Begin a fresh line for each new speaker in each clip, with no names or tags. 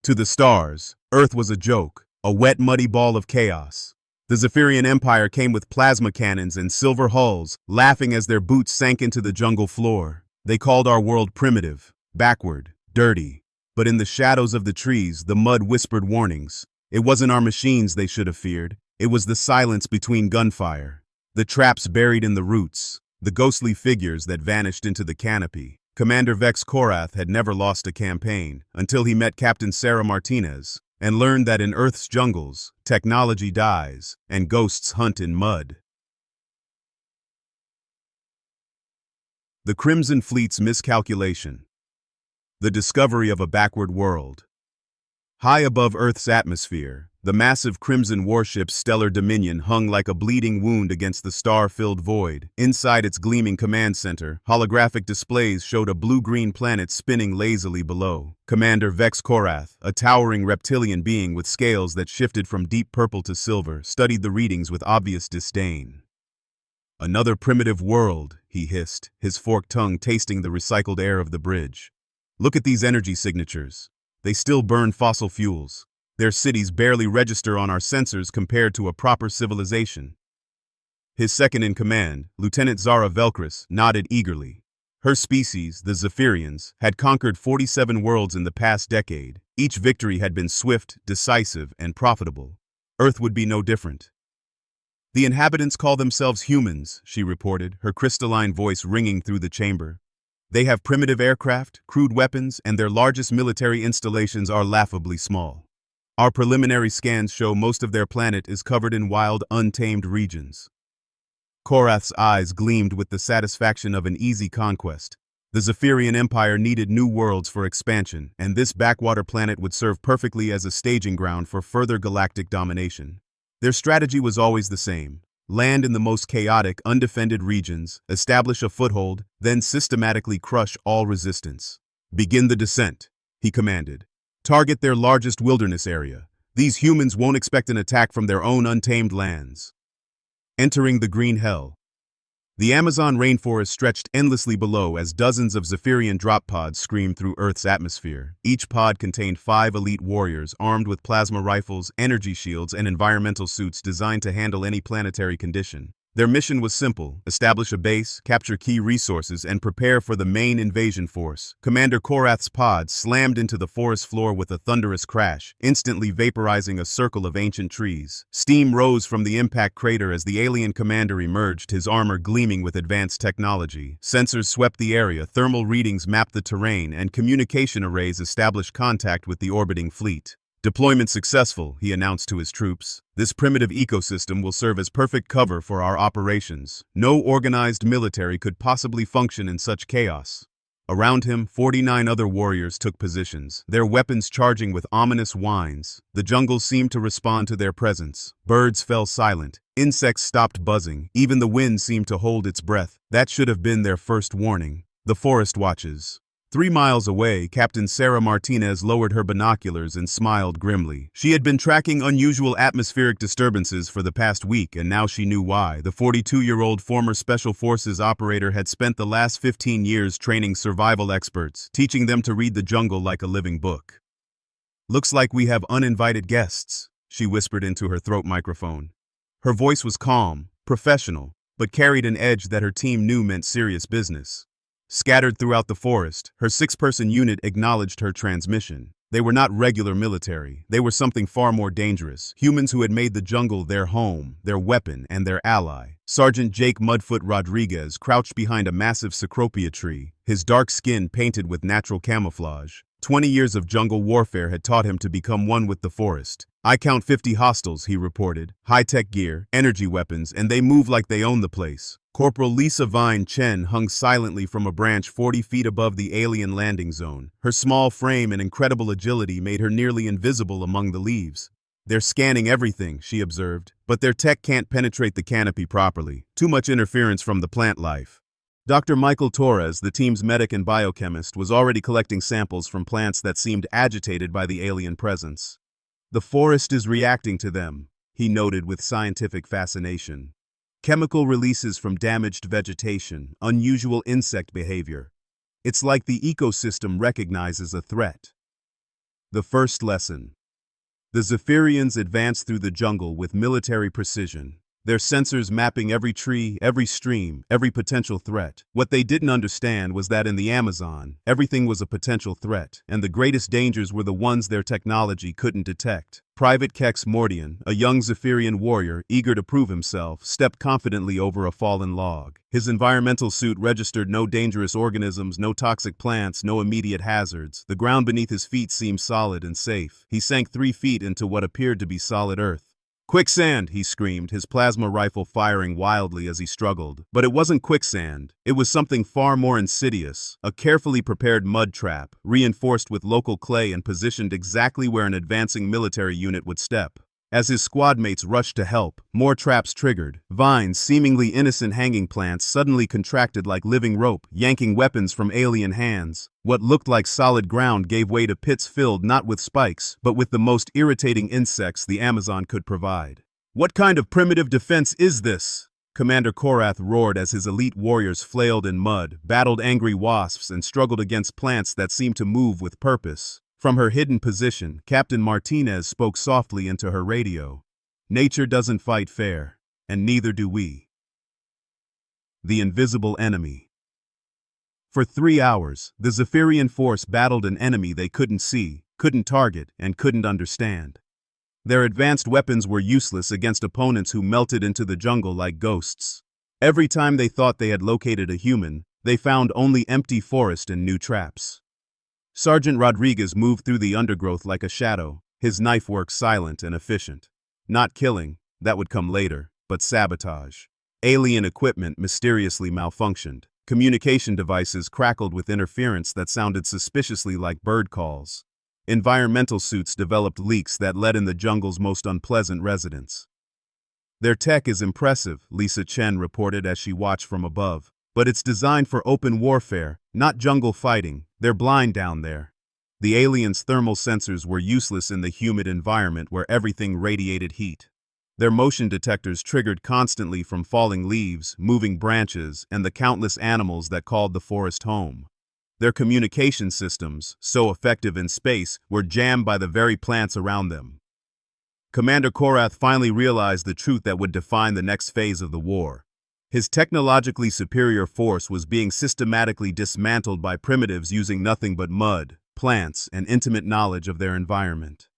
To the stars, Earth was a joke, a wet, muddy ball of chaos. The Zephyrian Empire came with plasma cannons and silver hulls, laughing as their boots sank into the jungle floor. They called our world primitive, backward, dirty. But in the shadows of the trees, the mud whispered warnings. It wasn't our machines they should have feared. It was the silence between gunfire, the traps buried in the roots, the ghostly figures that vanished into the canopy. Commander Vex Korath had never lost a campaign until he met Captain Sarah Martinez and learned that in Earth's jungles, technology dies and ghosts hunt in mud. The Crimson Fleet's miscalculation. The discovery of a backward world. High above Earth's atmosphere, the massive Crimson warship's stellar dominion hung like a bleeding wound against the star-filled void. Inside its gleaming command center, holographic displays showed a blue-green planet spinning lazily below. Commander Vex Korath, a towering reptilian being with scales that shifted from deep purple to silver, studied the readings with obvious disdain. "Another primitive world," he hissed, his forked tongue tasting the recycled air of the bridge. "Look at these energy signatures. They still burn fossil fuels. Their cities barely register on our sensors compared to a proper civilization." His second-in-command, Lieutenant Zara Velkris, nodded eagerly. Her species, the Zephyrians, had conquered 47 worlds in the past decade. Each victory had been swift, decisive, and profitable. Earth would be no different. "The inhabitants call themselves humans," she reported, her crystalline voice ringing through the chamber. "They have primitive aircraft, crude weapons, and their largest military installations are laughably small. Our preliminary scans show most of their planet is covered in wild, untamed regions." Korath's eyes gleamed with the satisfaction of an easy conquest. The Zephyrian Empire needed new worlds for expansion, and this backwater planet would serve perfectly as a staging ground for further galactic domination. Their strategy was always the same: land in the most chaotic, undefended regions, establish a foothold, then systematically crush all resistance. "Begin the descent," he commanded. "Target their largest wilderness area. These humans won't expect an attack from their own untamed lands." Entering the green hell. The Amazon rainforest stretched endlessly below as dozens of Zephyrian drop pods screamed through Earth's atmosphere. Each pod contained 5 elite warriors armed with plasma rifles, energy shields, and environmental suits designed to handle any planetary condition. Their mission was simple: establish a base, capture key resources, and prepare for the main invasion force. Commander Korath's pod slammed into the forest floor with a thunderous crash, instantly vaporizing a circle of ancient trees. Steam rose from the impact crater as the alien commander emerged, his armor gleaming with advanced technology. Sensors swept the area, thermal readings mapped the terrain, and communication arrays established contact with the orbiting fleet. "Deployment successful," he announced to his troops. "This primitive ecosystem will serve as perfect cover for our operations. No organized military could possibly function in such chaos." Around him, 49 other warriors took positions, their weapons charging with ominous whines. The jungle seemed to respond to their presence. Birds fell silent. Insects stopped buzzing. Even the wind seemed to hold its breath. That should have been their first warning. The forest watches. 3 miles away, Captain Sarah Martinez lowered her binoculars and smiled grimly. She had been tracking unusual atmospheric disturbances for the past week, and now she knew why. The 42-year-old former Special Forces operator had spent the last 15 years training survival experts, teaching them to read the jungle like a living book. "Looks like we have uninvited guests," she whispered into her throat microphone. Her voice was calm, professional, but carried an edge that her team knew meant serious business. Scattered throughout the forest, her 6-person unit acknowledged her transmission. They were not regular military. They were something far more dangerous. Humans who had made the jungle their home, their weapon, and their ally. Sergeant Jake Mudfoot Rodriguez crouched behind a massive cecropia tree, his dark skin painted with natural camouflage. 20 years of jungle warfare had taught him to become one with the forest. "I count 50 hostiles," he reported. "High-tech gear, energy weapons, and they move like they own the place." Corporal Lisa Vine Chen hung silently from a branch 40 feet above the alien landing zone. Her small frame and incredible agility made her nearly invisible among the leaves. "They're scanning everything," she observed, "but their tech can't penetrate the canopy properly. Too much interference from the plant life." Dr. Michael Torres, the team's medic and biochemist, was already collecting samples from plants that seemed agitated by the alien presence. "The forest is reacting to them," he noted with scientific fascination. "Chemical releases from damaged vegetation, unusual insect behavior. It's like the ecosystem recognizes a threat." The first lesson. The Zephyrians advanced through the jungle with military precision, their sensors mapping every tree, every stream, every potential threat. What they didn't understand was that in the Amazon, everything was a potential threat, and the greatest dangers were the ones their technology couldn't detect. Private Kex Mordian, a young Zephyrian warrior eager to prove himself, stepped confidently over a fallen log. His environmental suit registered no dangerous organisms, no toxic plants, no immediate hazards. The ground beneath his feet seemed solid and safe. He sank 3 feet into what appeared to be solid earth. "Quicksand!" he screamed, his plasma rifle firing wildly as he struggled. But it wasn't quicksand. It was something far more insidious, a carefully prepared mud trap, reinforced with local clay and positioned exactly where an advancing military unit would step. As his squad mates rushed to help, more traps triggered. Vines, seemingly innocent hanging plants, suddenly contracted like living rope, yanking weapons from alien hands. What looked like solid ground gave way to pits filled not with spikes, but with the most irritating insects the Amazon could provide. "What kind of primitive defense is this?" Commander Korath roared as his elite warriors flailed in mud, battled angry wasps, and struggled against plants that seemed to move with purpose. From her hidden position, Captain Martinez spoke softly into her radio. "Nature doesn't fight fair, and neither do we." The invisible enemy. For 3 hours, the Zephyrian force battled an enemy they couldn't see, couldn't target, and couldn't understand. Their advanced weapons were useless against opponents who melted into the jungle like ghosts. Every time they thought they had located a human, they found only empty forest and new traps. Sergeant Rodriguez moved through the undergrowth like a shadow, his knife work silent and efficient. Not killing, that would come later, but sabotage. Alien equipment mysteriously malfunctioned. Communication devices crackled with interference that sounded suspiciously like bird calls. Environmental suits developed leaks that led in the jungle's most unpleasant residents. "Their tech is impressive," Lisa Chen reported as she watched from above. "But it's designed for open warfare, not jungle fighting. They're blind down there." The aliens' thermal sensors were useless in the humid environment where everything radiated heat. Their motion detectors triggered constantly from falling leaves, moving branches, and the countless animals that called the forest home. Their communication systems, so effective in space, were jammed by the very plants around them. Commander Korath finally realized the truth that would define the next phase of the war. His technologically superior force was being systematically dismantled by primitives using nothing but mud, plants, and intimate knowledge of their environment.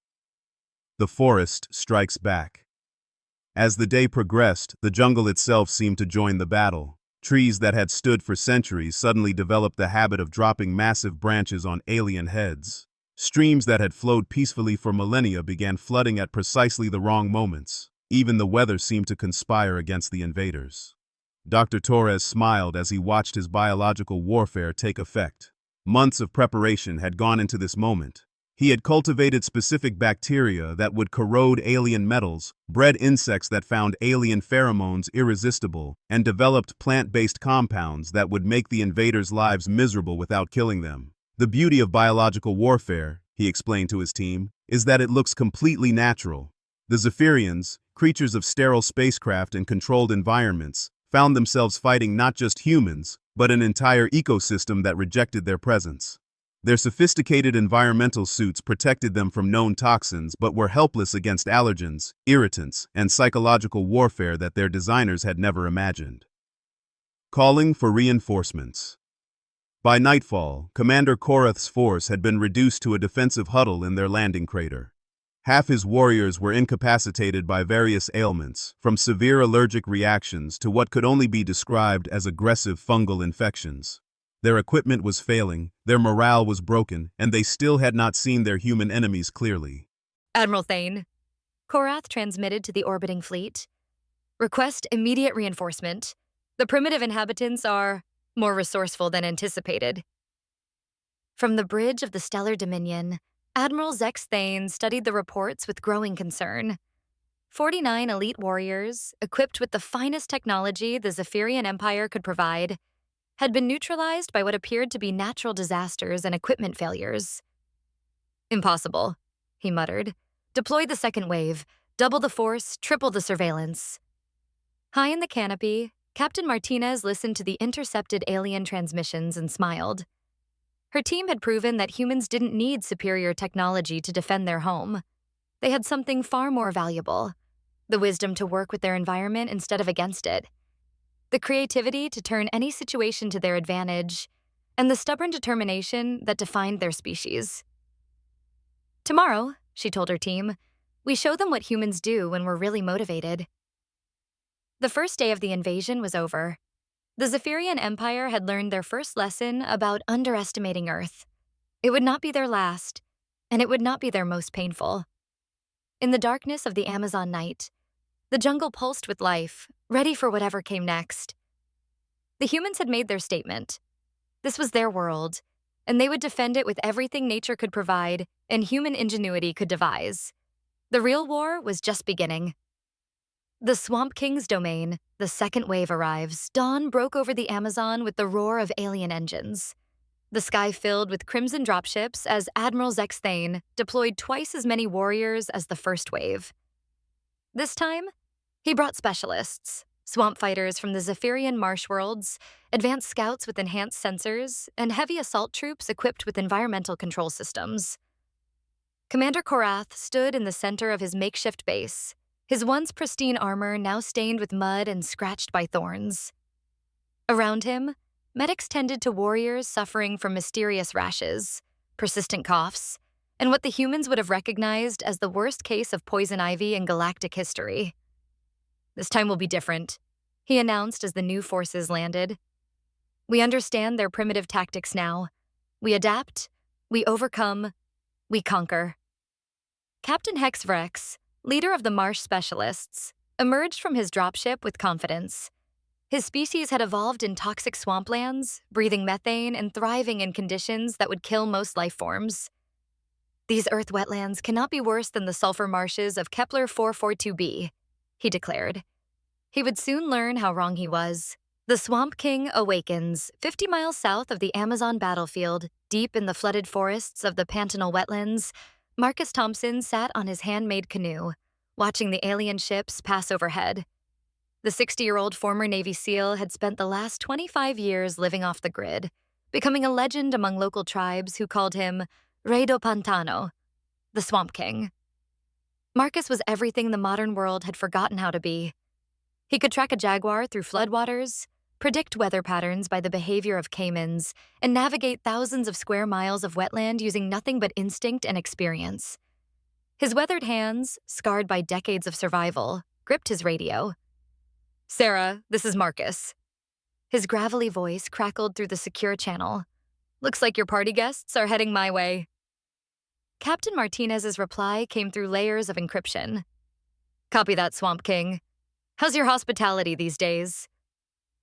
The forest strikes back. As the day progressed, the jungle itself seemed to join the battle. Trees that had stood for centuries suddenly developed the habit of dropping massive branches on alien heads. Streams that had flowed peacefully for millennia began flooding at precisely the wrong moments. Even the weather seemed to conspire against the invaders. Dr. Torres smiled as he watched his biological warfare take effect. Months of preparation had gone into this moment. He had cultivated specific bacteria that would corrode alien metals, bred insects that found alien pheromones irresistible, and developed plant-based compounds that would make the invaders' lives miserable without killing them. "The beauty of biological warfare," he explained to his team, "is that it looks completely natural." The Zephyrians, creatures of sterile spacecraft and controlled environments, found themselves fighting not just humans, but an entire ecosystem that rejected their presence. Their sophisticated environmental suits protected them from known toxins but were helpless against allergens, irritants, and psychological warfare that their designers had never imagined. Calling for reinforcements. By nightfall, Commander Korath's force had been reduced to a defensive huddle in their landing crater. Half his warriors were incapacitated by various ailments, from severe allergic reactions to what could only be described as aggressive fungal infections. Their equipment was failing, their morale was broken, and they still had not seen their human enemies clearly.
"Admiral Thane," Korath transmitted to the orbiting fleet. "Request immediate reinforcement. The primitive inhabitants are more resourceful than anticipated." From the bridge of the Stellar Dominion, Admiral Zex Thane studied the reports with growing concern. 49 elite warriors, equipped with the finest technology the Zephyrian Empire could provide, had been neutralized by what appeared to be natural disasters and equipment failures. "Impossible," he muttered. "Deploy the second wave. Double the force, triple the surveillance." High in the canopy, Captain Martinez listened to the intercepted alien transmissions and smiled. Her team had proven that humans didn't need superior technology to defend their home. They had something far more valuable: the wisdom to work with their environment instead of against it, the creativity to turn any situation to their advantage, and the stubborn determination that defined their species. Tomorrow, she told her team, we show them what humans do when we're really motivated. The first day of the invasion was over. The Zephyrian Empire had learned their first lesson about underestimating Earth. It would not be their last, and it would not be their most painful. In the darkness of the Amazon night, the jungle pulsed with life, ready for whatever came next. The humans had made their statement. This was their world, and they would defend it with everything nature could provide and human ingenuity could devise. The real war was just beginning. The Swamp King's domain, the second wave arrives. Dawn broke over the Amazon with the roar of alien engines. The sky filled with crimson dropships as Admiral Zexthane deployed twice as many warriors as the first wave. This time, he brought specialists, swamp fighters from the Zephyrian marsh worlds, advanced scouts with enhanced sensors, and heavy assault troops equipped with environmental control systems. Commander Korath stood in the center of his makeshift base, his once pristine armor now stained with mud and scratched by thorns. Around him, medics tended to warriors suffering from mysterious rashes, persistent coughs, and what the humans would have recognized as the worst case of poison ivy in galactic history. This time will be different, he announced as the new forces landed. We understand their primitive tactics now. We adapt, we overcome, we conquer. Captain Hex Vrex, leader of the Marsh Specialists, emerged from his dropship with confidence. His species had evolved in toxic swamplands, breathing methane and thriving in conditions that would kill most life forms. These Earth wetlands cannot be worse than the sulfur marshes of Kepler 442b, he declared. He would soon learn how wrong he was. The Swamp King awakens 50 miles south of the Amazon battlefield, deep in the flooded forests of the Pantanal wetlands. Marcus Thompson sat on his handmade canoe, watching the alien ships pass overhead. The 60-year-old former Navy SEAL had spent the last 25 years living off the grid, becoming a legend among local tribes who called him Rey do Pantano, the Swamp King. Marcus was everything the modern world had forgotten how to be. He could track a jaguar through floodwaters, predict weather patterns by the behavior of caimans, and navigate thousands of square miles of wetland using nothing but instinct and experience. His weathered hands, scarred by decades of survival, gripped his radio. "Sarah, this is Marcus." His gravelly voice crackled through the secure channel. "Looks like your party guests are heading my way." Captain Martinez's reply came through layers of encryption. "Copy that, Swamp King. How's your hospitality these days?"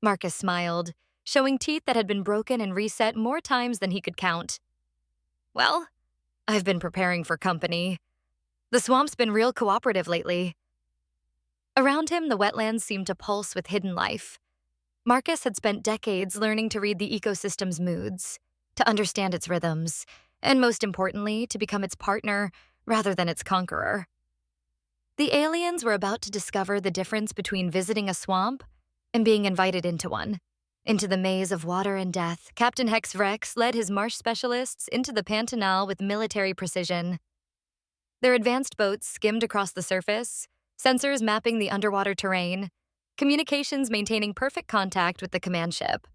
Marcus smiled, showing teeth that had been broken and reset more times than he could count. "Well, I've been preparing for company. The swamp's been real cooperative lately." Around him, the wetlands seemed to pulse with hidden life. Marcus had spent decades learning to read the ecosystem's moods, to understand its rhythms, and most importantly, to become its partner rather than its conqueror. The aliens were about to discover the difference between visiting a swamp and being invited into one. Into the maze of water and death, Captain Hex Vrex led his marsh specialists into the Pantanal with military precision. Their advanced boats skimmed across the surface, sensors mapping the underwater terrain, communications maintaining perfect contact with the command ship.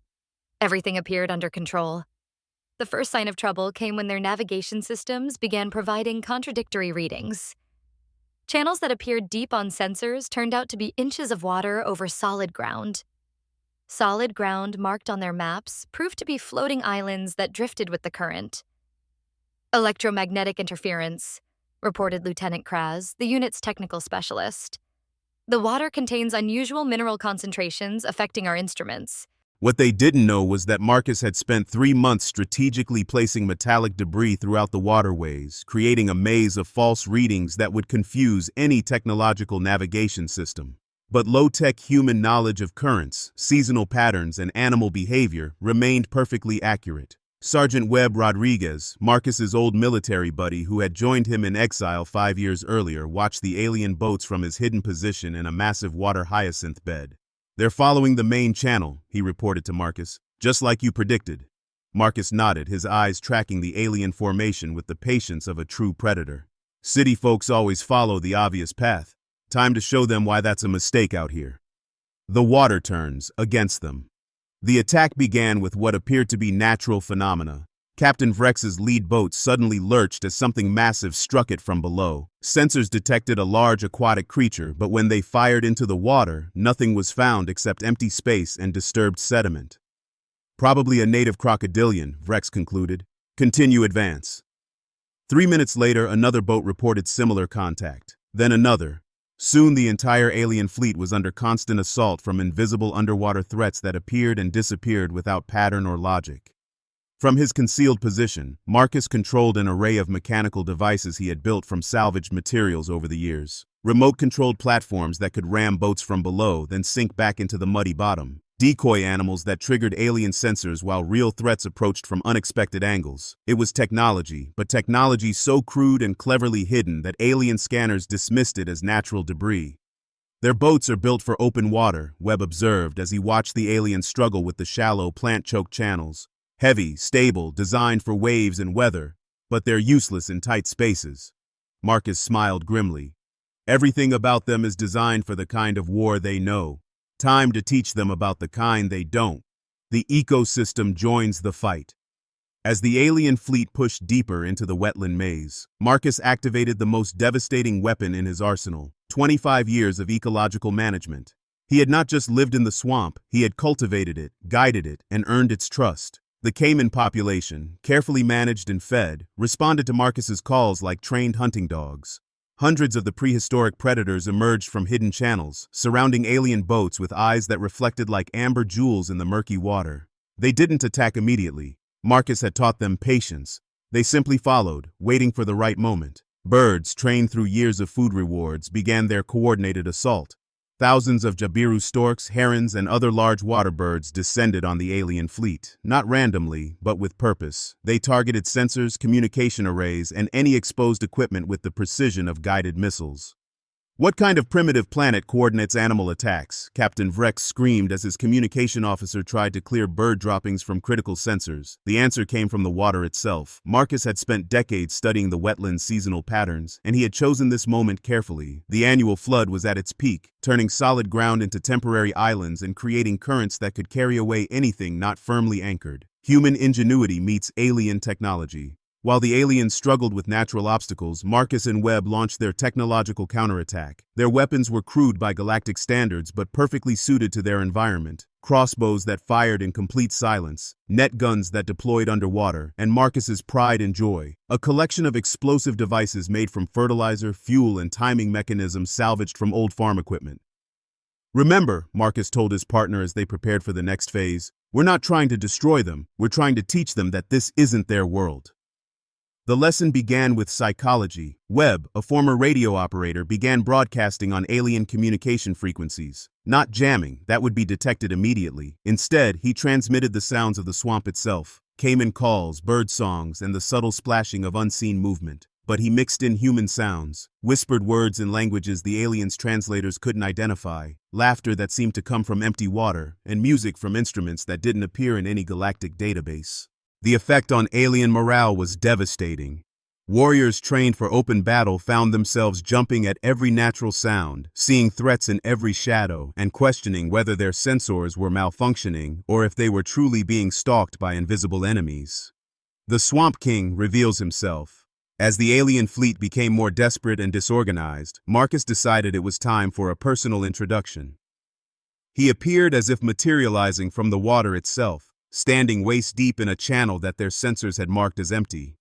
Everything appeared under control. The first sign of trouble came when their navigation systems began providing contradictory readings. Channels that appeared deep on sensors turned out to be inches of water over solid ground. Solid ground marked on their maps proved to be floating islands that drifted with the current. "Electromagnetic interference," reported Lieutenant Kraz, the unit's technical specialist. "The water contains unusual mineral concentrations affecting our instruments."
What they didn't know was that Marcus had spent 3 months strategically placing metallic debris throughout the waterways, creating a maze of false readings that would confuse any technological navigation system. But low-tech human knowledge of currents, seasonal patterns, and animal behavior remained perfectly accurate. Sergeant Webb Rodriguez, Marcus's old military buddy who had joined him in exile 5 years earlier, watched the alien boats from his hidden position in a massive water hyacinth bed. "They're following the main channel," he reported to Marcus, "just like you predicted." Marcus nodded, his eyes tracking the alien formation with the patience of a true predator. City folks always follow the obvious path. Time to show them why that's a mistake out here. The water turns against them. The attack began with what appeared to be natural phenomena. Captain Vrex's lead boat suddenly lurched as something massive struck it from below. Sensors detected a large aquatic creature, but when they fired into the water, nothing was found except empty space and disturbed sediment. Probably a native crocodilian, Vrex concluded. Continue advance. 3 minutes later, another boat reported similar contact. Then another. Soon the entire alien fleet was under constant assault from invisible underwater threats that appeared and disappeared without pattern or logic. From his concealed position, Marcus controlled an array of mechanical devices he had built from salvaged materials over the years. Remote-controlled platforms that could ram boats from below, then sink back into the muddy bottom. Decoy animals that triggered alien sensors while real threats approached from unexpected angles. It was technology, but technology so crude and cleverly hidden that alien scanners dismissed it as natural debris. Their boats are built for open water, Webb observed as he watched the aliens struggle with the shallow, plant-choked channels. Heavy, stable, designed for waves and weather, but they're useless in tight spaces. Marcus smiled grimly. Everything about them is designed for the kind of war they know. Time to teach them about the kind they don't. The ecosystem joins the fight. As the alien fleet pushed deeper into the wetland maze, Marcus activated the most devastating weapon in his arsenal, 25 years of ecological management. He had not just lived in the swamp, he had cultivated it, guided it, and earned its trust. The caiman population, carefully managed and fed, responded to Marcus's calls like trained hunting dogs. Hundreds of the prehistoric predators emerged from hidden channels, surrounding alien boats with eyes that reflected like amber jewels in the murky water. They didn't attack immediately. Marcus had taught them patience. They simply followed, waiting for the right moment. Birds, trained through years of food rewards, began their coordinated assault. Thousands of jabiru storks, herons, and other large water birds descended on the alien fleet, not randomly, but with purpose. They targeted sensors, communication arrays, and any exposed equipment with the precision of guided missiles. What kind of primitive planet coordinates animal attacks? Captain Vrex screamed as his communication officer tried to clear bird droppings from critical sensors. The answer came from the water itself. Marcus had spent decades studying the wetland's seasonal patterns, and he had chosen this moment carefully. The annual flood was at its peak, turning solid ground into temporary islands and creating currents that could carry away anything not firmly anchored. Human ingenuity meets alien technology. While the aliens struggled with natural obstacles, Marcus and Webb launched their technological counterattack. Their weapons were crude by galactic standards but perfectly suited to their environment. Crossbows that fired in complete silence, net guns that deployed underwater, and Marcus's pride and joy, a collection of explosive devices made from fertilizer, fuel, and timing mechanisms salvaged from old farm equipment. Remember, Marcus told his partner as they prepared for the next phase, we're not trying to destroy them, we're trying to teach them that this isn't their world. The lesson began with psychology. Webb, a former radio operator, began broadcasting on alien communication frequencies. Not jamming, that would be detected immediately. Instead, he transmitted the sounds of the swamp itself, caiman calls, bird songs, and the subtle splashing of unseen movement. But he mixed in human sounds, whispered words in languages the aliens' translators couldn't identify, laughter that seemed to come from empty water, and music from instruments that didn't appear in any galactic database. The effect on alien morale was devastating. Warriors trained for open battle found themselves jumping at every natural sound, seeing threats in every shadow, and questioning whether their sensors were malfunctioning or if they were truly being stalked by invisible enemies. The Swamp King reveals himself. As the alien fleet became more desperate and disorganized, Marcus decided it was time for a personal introduction. He appeared as if materializing from the water itself, standing waist-deep in a channel that their sensors had marked as empty.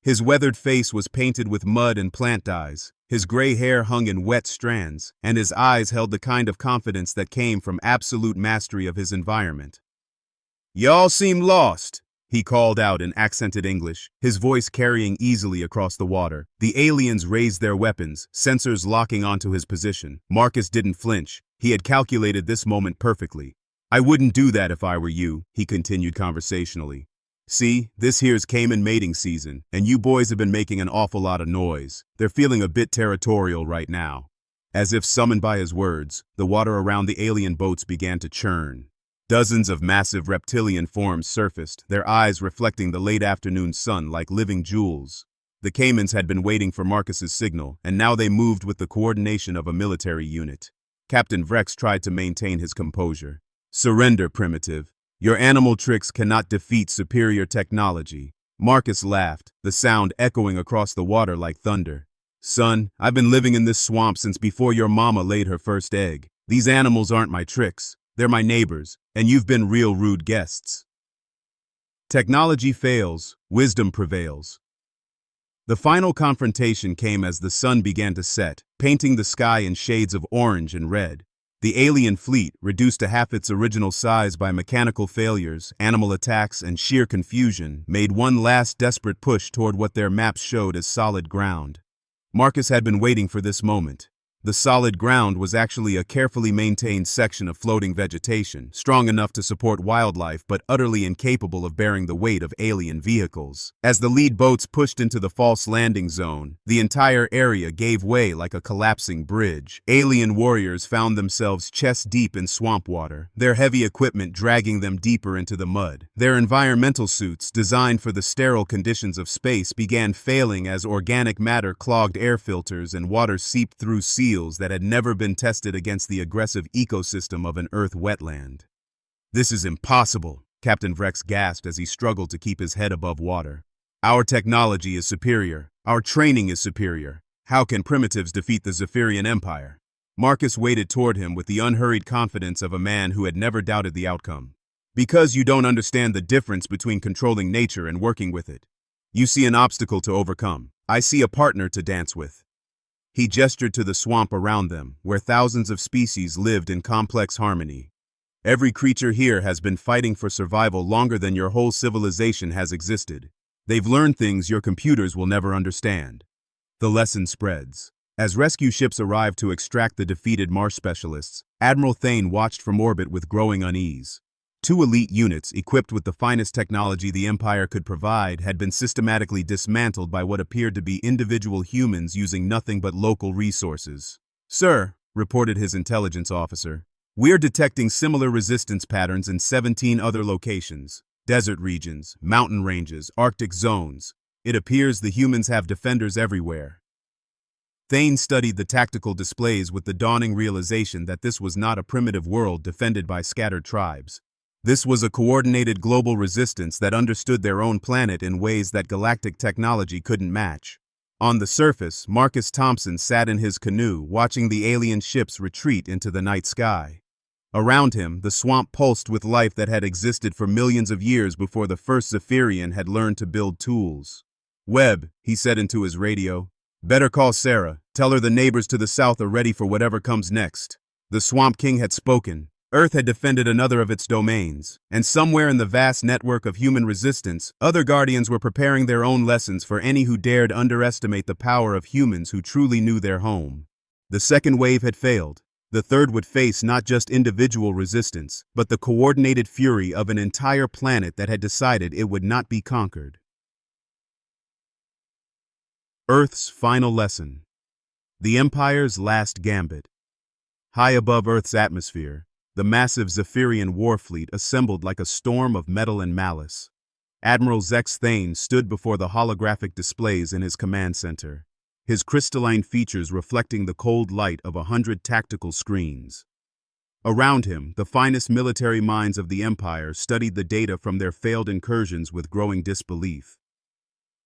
His weathered face was painted with mud and plant dyes, his gray hair hung in wet strands, and his eyes held the kind of confidence that came from absolute mastery of his environment. "Y'all seem lost," he called out in accented English, his voice carrying easily across the water. The aliens raised their weapons, sensors locking onto his position. Marcus didn't flinch. He had calculated this moment perfectly. "I wouldn't do that if I were you," he continued conversationally. "See, this here's caiman mating season, and you boys have been making an awful lot of noise. They're feeling a bit territorial right now." As if summoned by his words, the water around the alien boats began to churn. Dozens of massive reptilian forms surfaced, their eyes reflecting the late afternoon sun like living jewels. The Caymans had been waiting for Marcus's signal, and now they moved with the coordination of a military unit. Captain Vrex tried to maintain his composure. "Surrender, primitive. Your animal tricks cannot defeat superior technology." Marcus laughed, the sound echoing across the water like thunder. "Son, I've been living in this swamp since before your mama laid her first egg. These animals aren't my tricks. They're my neighbors, and you've been real rude guests." Technology fails, wisdom prevails. The final confrontation came as the sun began to set, painting the sky in shades of orange and red. The alien fleet, reduced to half its original size by mechanical failures, animal attacks, and sheer confusion, made one last desperate push toward what their maps showed as solid ground. Marcus had been waiting for this moment. The solid ground was actually a carefully maintained section of floating vegetation, strong enough to support wildlife but utterly incapable of bearing the weight of alien vehicles. As the lead boats pushed into the false landing zone, the entire area gave way like a collapsing bridge. Alien warriors found themselves chest deep in swamp water, their heavy equipment dragging them deeper into the mud. Their environmental suits, designed for the sterile conditions of space, began failing as organic matter clogged air filters and water seeped through seals that had never been tested against the aggressive ecosystem of an Earth wetland. "This is impossible," Captain Vrex gasped as he struggled to keep his head above water. "Our technology is superior. Our training is superior. How can primitives defeat the Zephyrian Empire?" Marcus waded toward him with the unhurried confidence of a man who had never doubted the outcome. "Because you don't understand the difference between controlling nature and working with it. You see an obstacle to overcome. I see a partner to dance with." He gestured to the swamp around them, where thousands of species lived in complex harmony. "Every creature here has been fighting for survival longer than your whole civilization has existed. They've learned things your computers will never understand." The lesson spreads. As rescue ships arrived to extract the defeated marsh specialists, Admiral Thane watched from orbit with growing unease. Two elite units, equipped with the finest technology the Empire could provide, had been systematically dismantled by what appeared to be individual humans using nothing but local resources. "Sir," reported his intelligence officer, "we're detecting similar resistance patterns in 17 other locations. Desert regions, mountain ranges, Arctic zones. It appears the humans have defenders everywhere." Thane studied the tactical displays with the dawning realization that this was not a primitive world defended by scattered tribes. This was a coordinated global resistance that understood their own planet in ways that galactic technology couldn't match. On the surface, Marcus Thompson sat in his canoe, watching the alien ships retreat into the night sky. Around him, the swamp pulsed with life that had existed for millions of years before the first Zephyrian had learned to build tools. "Webb," he said into his radio, "better call Sarah. Tell her the neighbors to the south are ready for whatever comes next." The Swamp King had spoken. Earth had defended another of its domains, and somewhere in the vast network of human resistance, other guardians were preparing their own lessons for any who dared underestimate the power of humans who truly knew their home. The second wave had failed. The third would face not just individual resistance, but the coordinated fury of an entire planet that had decided it would not be conquered. Earth's final lesson. The Empire's last gambit. High above Earth's atmosphere, the massive Zephyrian war fleet assembled like a storm of metal and malice. Admiral Zex Thane stood before the holographic displays in his command center, his crystalline features reflecting the cold light of 100 tactical screens. Around him, the finest military minds of the Empire studied the data from their failed incursions with growing disbelief.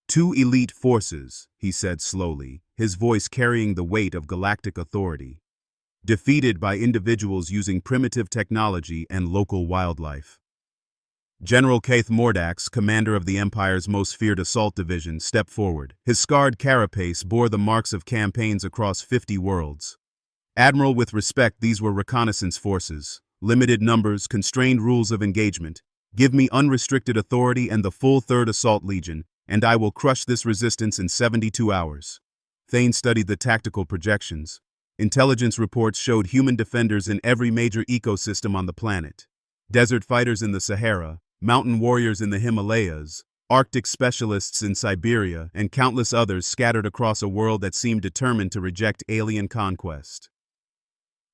"Two elite forces," he said slowly, his voice carrying the weight of galactic authority. "Defeated by individuals using primitive technology and local wildlife." General Kaith Mordax, commander of the Empire's most feared assault division, stepped forward. His scarred carapace bore the marks of campaigns across 50 worlds. "Admiral, with respect, these were reconnaissance forces. Limited numbers, constrained rules of engagement. Give me unrestricted authority and the full 3rd Assault Legion, and I will crush this resistance in 72 hours. Thane studied the tactical projections. Intelligence reports showed human defenders in every major ecosystem on the planet. Desert fighters in the Sahara, mountain warriors in the Himalayas, Arctic specialists in Siberia, and countless others scattered across a world that seemed determined to reject alien conquest.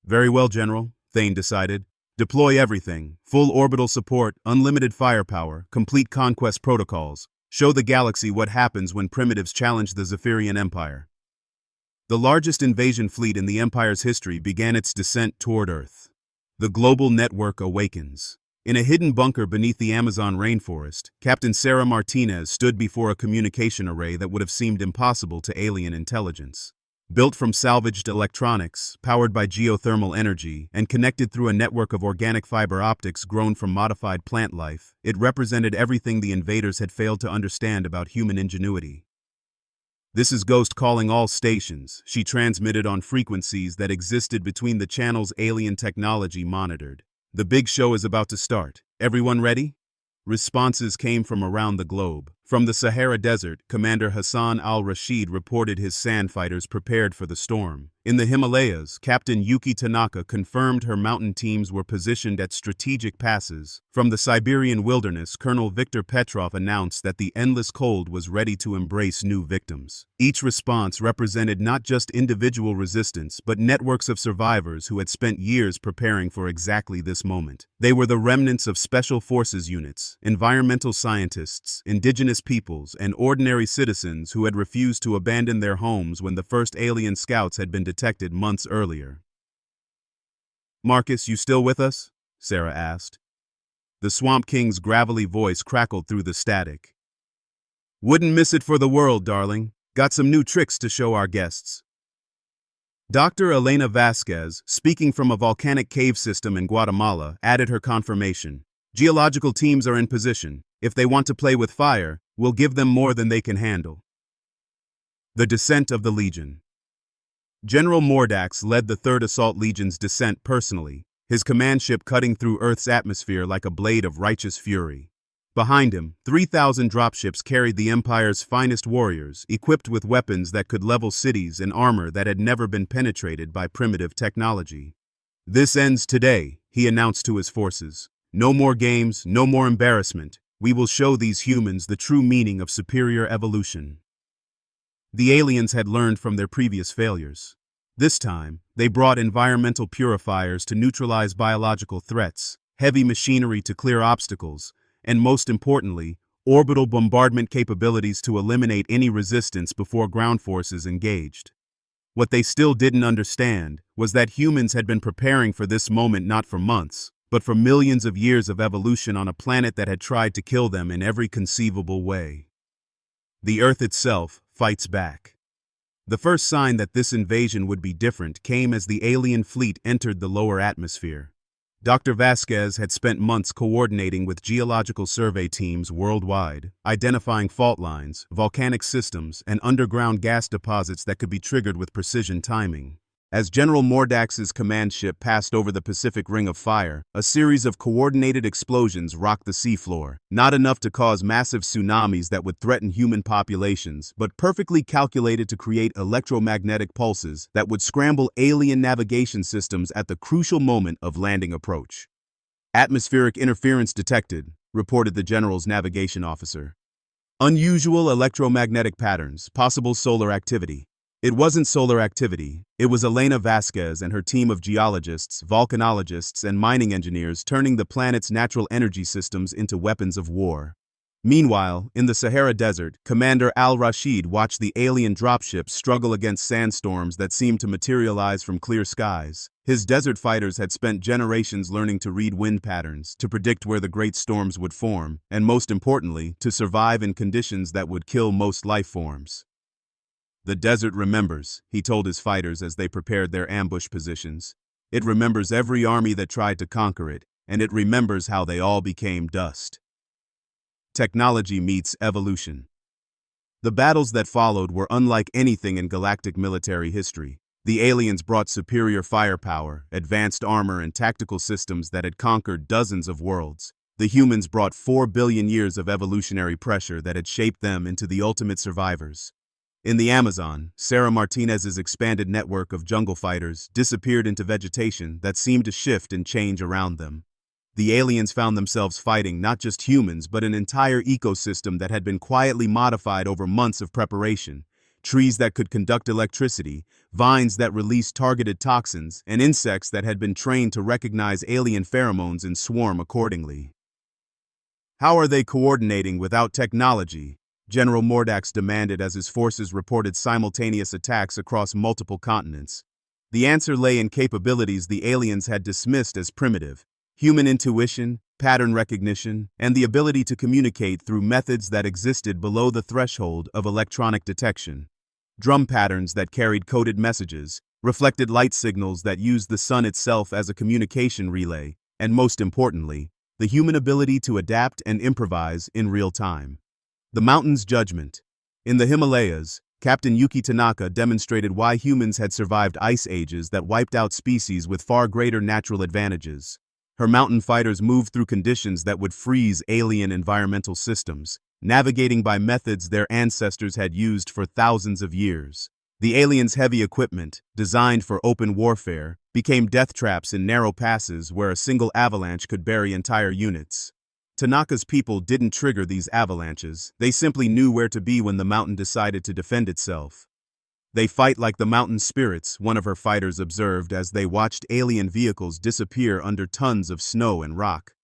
"Very well, General," Thane decided. Deploy everything, full orbital support, unlimited firepower, complete conquest protocols. Show the galaxy what happens when primitives challenge the Zephyrian Empire. The largest invasion fleet in the Empire's history began its descent toward Earth. The global network awakens. In a hidden bunker beneath the Amazon rainforest, Captain Sarah Martinez stood before a communication array that would have seemed impossible to alien intelligence. Built from salvaged electronics, powered by geothermal energy, and connected through a network of organic fiber optics grown from modified plant life, it represented everything the invaders had failed to understand about human ingenuity. "This is Ghost calling all stations," she transmitted on frequencies that existed between the channels alien technology monitored. "The big show is about to start. Everyone ready?" Responses came from around the globe. From the Sahara Desert, Commander Hassan al-Rashid reported his sand fighters prepared for the storm. In the Himalayas, Captain Yuki Tanaka confirmed her mountain teams were positioned at strategic passes. From the Siberian wilderness, Colonel Viktor Petrov announced that the endless cold was ready to embrace new victims. Each response represented not just individual resistance, but networks of survivors who had spent years preparing for exactly this moment. They were the remnants of special forces units, environmental scientists, indigenous peoples, and ordinary citizens who had refused to abandon their homes when the first alien scouts had been detected months earlier. "Marcus, you still with us?" Sarah asked. The Swamp King's gravelly voice crackled through the static. "Wouldn't miss it for the world, darling. Got some new tricks to show our guests." Dr. Elena Vasquez, speaking from a volcanic cave system in Guatemala, added her confirmation. "Geological teams are in position. If they want to play with fire, we'll give them more than they can handle." The descent of the Legion. General Mordax led the 3rd Assault Legion's descent personally, his command ship cutting through Earth's atmosphere like a blade of righteous fury. Behind him, 3,000 dropships carried the Empire's finest warriors, equipped with weapons that could level cities and armor that had never been penetrated by primitive technology. "This ends today," he announced to his forces. "No more games, no more embarrassment. We will show these humans the true meaning of superior evolution." The aliens had learned from their previous failures. This time, they brought environmental purifiers to neutralize biological threats, heavy machinery to clear obstacles, and most importantly, orbital bombardment capabilities to eliminate any resistance before ground forces engaged. What they still didn't understand was that humans had been preparing for this moment not for months, but for millions of years of evolution on a planet that had tried to kill them in every conceivable way. The Earth itself fights back. The first sign that this invasion would be different came as the alien fleet entered the lower atmosphere. Dr. Vasquez had spent months coordinating with geological survey teams worldwide, identifying fault lines, volcanic systems, and underground gas deposits that could be triggered with precision timing. As General Mordax's command ship passed over the Pacific Ring of Fire, a series of coordinated explosions rocked the seafloor, not enough to cause massive tsunamis that would threaten human populations, but perfectly calculated to create electromagnetic pulses that would scramble alien navigation systems at the crucial moment of landing approach. "Atmospheric interference detected," reported the General's navigation officer. "Unusual electromagnetic patterns, possible solar activity." It wasn't solar activity, it was Elena Vasquez and her team of geologists, volcanologists, and mining engineers turning the planet's natural energy systems into weapons of war. Meanwhile, in the Sahara Desert, Commander al-Rashid watched the alien dropships struggle against sandstorms that seemed to materialize from clear skies. His desert fighters had spent generations learning to read wind patterns, to predict where the great storms would form, and most importantly, to survive in conditions that would kill most life forms. "The desert remembers," he told his fighters as they prepared their ambush positions. "It remembers every army that tried to conquer it, and it remembers how they all became dust." Technology meets evolution. The battles that followed were unlike anything in galactic military history. The aliens brought superior firepower, advanced armor, and tactical systems that had conquered dozens of worlds. The humans brought 4 billion years of evolutionary pressure that had shaped them into the ultimate survivors. In the Amazon, Sarah Martinez's expanded network of jungle fighters disappeared into vegetation that seemed to shift and change around them. The aliens found themselves fighting not just humans but an entire ecosystem that had been quietly modified over months of preparation. trees that could conduct electricity, vines that released targeted toxins, and insects that had been trained to recognize alien pheromones and swarm accordingly. How are they coordinating without technology? General Mordax demanded as his forces reported simultaneous attacks across multiple continents. The answer lay in capabilities the aliens had dismissed as primitive: human intuition, pattern recognition, and the ability to communicate through methods that existed below the threshold of electronic detection. Drum patterns that carried coded messages, reflected light signals that used the sun itself as a communication relay, and most importantly, the human ability to adapt and improvise in real time. The mountain's judgment. In the Himalayas, Captain Yuki Tanaka demonstrated why humans had survived ice ages that wiped out species with far greater natural advantages. Her mountain fighters moved through conditions that would freeze alien environmental systems, navigating by methods their ancestors had used for thousands of years. The aliens' heavy equipment, designed for open warfare, became death traps in narrow passes where a single avalanche could bury entire units. Tanaka's people didn't trigger these avalanches, they simply knew where to be when the mountain decided to defend itself. "They fight like the mountain spirits," one of her fighters observed as they watched alien vehicles disappear under tons of snow and rock.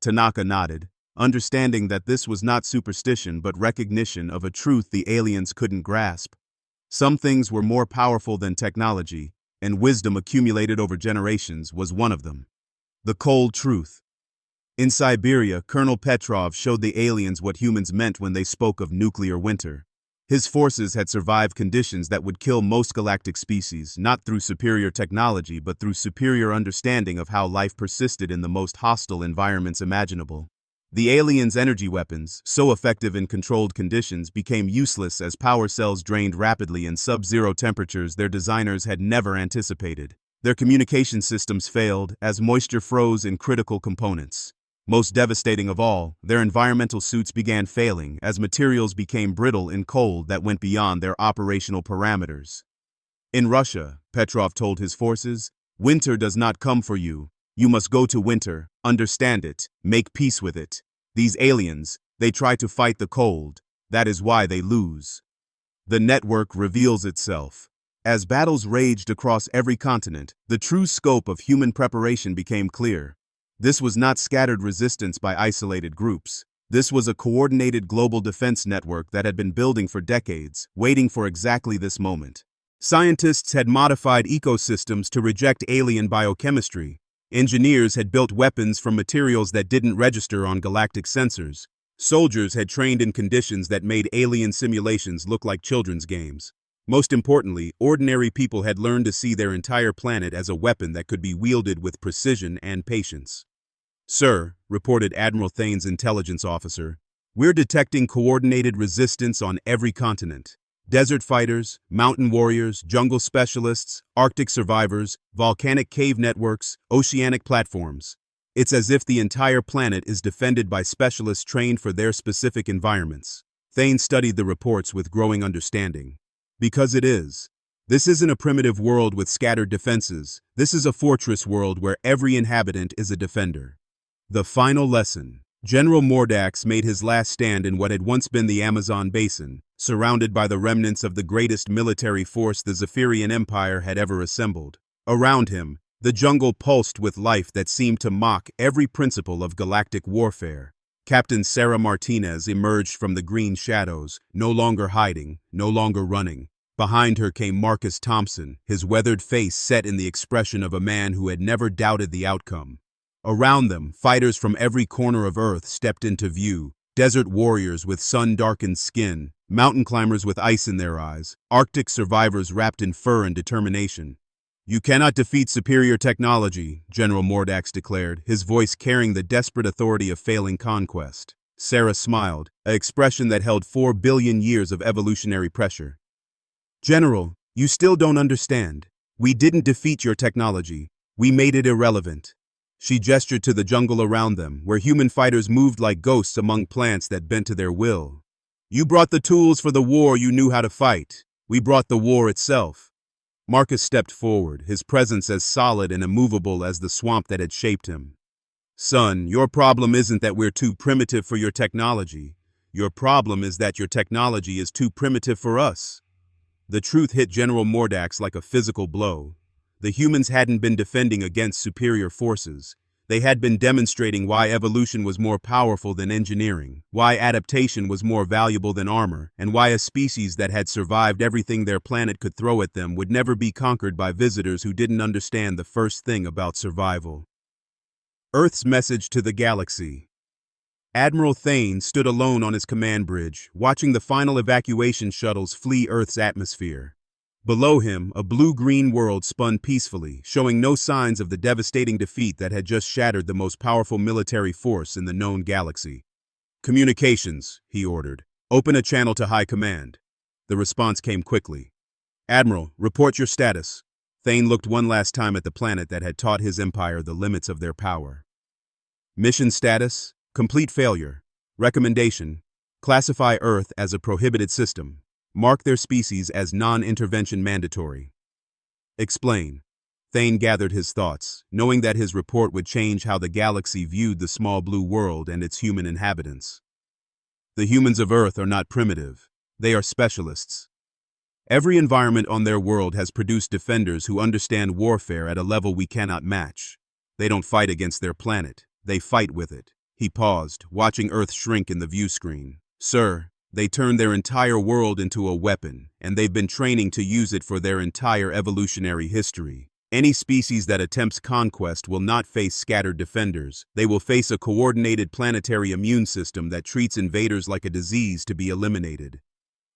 Tanaka nodded, understanding that this was not superstition but recognition of a truth the aliens couldn't grasp. Some things were more powerful than technology, and wisdom accumulated over generations was one of them. The cold truth. In Siberia, Colonel Petrov showed the aliens what humans meant when they spoke of nuclear winter. His forces had survived conditions that would kill most galactic species, not through superior technology but through superior understanding of how life persisted in the most hostile environments imaginable. The aliens' energy weapons, so effective in controlled conditions, became useless as power cells drained rapidly in sub-zero temperatures their designers had never anticipated. Their communication systems failed as moisture froze in critical components. Most devastating of all, their environmental suits began failing as materials became brittle in cold that went beyond their operational parameters. In Russia, Petrov told his forces, "Winter does not come for you. You must go to winter, understand it, make peace with it. These aliens, they try to fight the cold. That is why they lose." The network reveals itself. As battles raged across every continent, the true scope of human preparation became clear. This was not scattered resistance by isolated groups. This was a coordinated global defense network that had been building for decades, waiting for exactly this moment. Scientists had modified ecosystems to reject alien biochemistry. Engineers had built weapons from materials that didn't register on galactic sensors. Soldiers had trained in conditions that made alien simulations look like children's games. Most importantly, ordinary people had learned to see their entire planet as a weapon that could be wielded with precision and patience. "Sir," reported Admiral Thane's intelligence officer, "we're detecting coordinated resistance on every continent. Desert fighters, mountain warriors, jungle specialists, Arctic survivors, volcanic cave networks, oceanic platforms. It's as if the entire planet is defended by specialists trained for their specific environments." Thane studied the reports with growing understanding. Because it is. This isn't a primitive world with scattered defenses. This is a fortress world where every inhabitant is a defender. The final lesson. General Mordax made his last stand in what had once been the Amazon basin, surrounded by the remnants of the greatest military force the Zephyrian Empire had ever assembled. Around him, the jungle pulsed with life that seemed to mock every principle of galactic warfare. Captain Sarah Martinez emerged from the green shadows, no longer hiding, no longer running. Behind her came Marcus Thompson, his weathered face set in the expression of a man who had never doubted the outcome. Around them, fighters from every corner of Earth stepped into view. Desert warriors with sun-darkened skin, mountain climbers with ice in their eyes, Arctic survivors wrapped in fur and determination. "You cannot defeat superior technology," General Mordax declared, his voice carrying the desperate authority of failing conquest. Sarah smiled, an expression that held 4 billion years of evolutionary pressure. "General, you still don't understand. We didn't defeat your technology. We made it irrelevant." She gestured to the jungle around them, where human fighters moved like ghosts among plants that bent to their will. "You brought the tools for the war you knew how to fight. We brought the war itself." Marcus stepped forward, his presence as solid and immovable as the swamp that had shaped him. "Son, your problem isn't that we're too primitive for your technology. Your problem is that your technology is too primitive for us. The truth hit General Mordax like a physical blow. The humans hadn't been defending against superior forces. They had been demonstrating why evolution was more powerful than engineering, why adaptation was more valuable than armor, and why a species that had survived everything their planet could throw at them would never be conquered by visitors who didn't understand the first thing about survival. Earth's message to the galaxy. Admiral Thane stood alone on his command bridge, watching the final evacuation shuttles flee Earth's atmosphere. Below him, a blue-green world spun peacefully, showing no signs of the devastating defeat that had just shattered the most powerful military force in the known galaxy. "Communications," he ordered. "Open a channel to High Command." The response came quickly. "Admiral, report your status." Thane looked one last time at the planet that had taught his empire the limits of their power. "Mission status: complete failure. Recommendation: classify Earth as a prohibited system. Mark their species as non-intervention mandatory." "Explain." Thane gathered his thoughts, knowing that his report would change how the galaxy viewed the small blue world and its human inhabitants. "The humans of Earth are not primitive. They are specialists. Every environment on their world has produced defenders who understand warfare at a level we cannot match. They don't fight against their planet. They fight with it." He paused, watching Earth shrink in the view screen. "Sir, they turned their entire world into a weapon, and they've been training to use it for their entire evolutionary history. Any species that attempts conquest will not face scattered defenders. They will face a coordinated planetary immune system that treats invaders like a disease to be eliminated."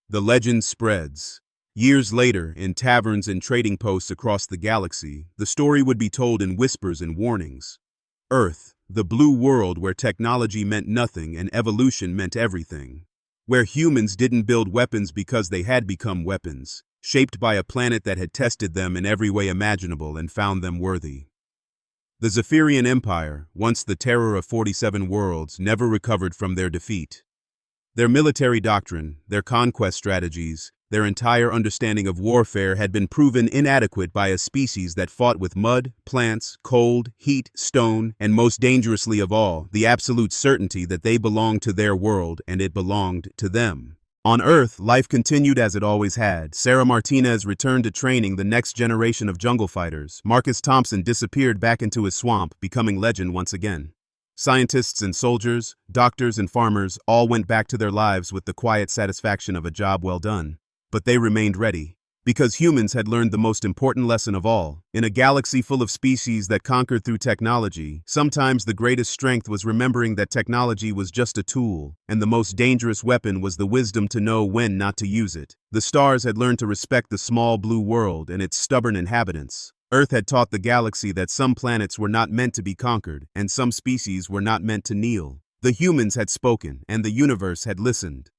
The legend spreads. Years later, in taverns and trading posts across the galaxy, the story would be told in whispers and warnings. Earth, the blue world where technology meant nothing and evolution meant everything. Where humans didn't build weapons because they had become weapons, shaped by a planet that had tested them in every way imaginable and found them worthy. The Zephyrian Empire, once the terror of 47 worlds, never recovered from their defeat. Their military doctrine, their conquest strategies, their entire understanding of warfare had been proven inadequate by a species that fought with mud, plants, cold, heat, stone, and most dangerously of all, the absolute certainty that they belonged to their world and it belonged to them. On Earth, life continued as it always had. Sarah Martinez returned to training the next generation of jungle fighters. Marcus Thompson disappeared back into his swamp, becoming legend once again. Scientists and soldiers, doctors and farmers all went back to their lives with the quiet satisfaction of a job well done. But they remained ready, because humans had learned the most important lesson of all. In a galaxy full of species that conquered through technology, sometimes the greatest strength was remembering that technology was just a tool, and the most dangerous weapon was the wisdom to know when not to use it. The stars had learned to respect the small blue world and its stubborn inhabitants. Earth had taught the galaxy that some planets were not meant to be conquered, and some species were not meant to kneel. The humans had spoken, and the universe had listened.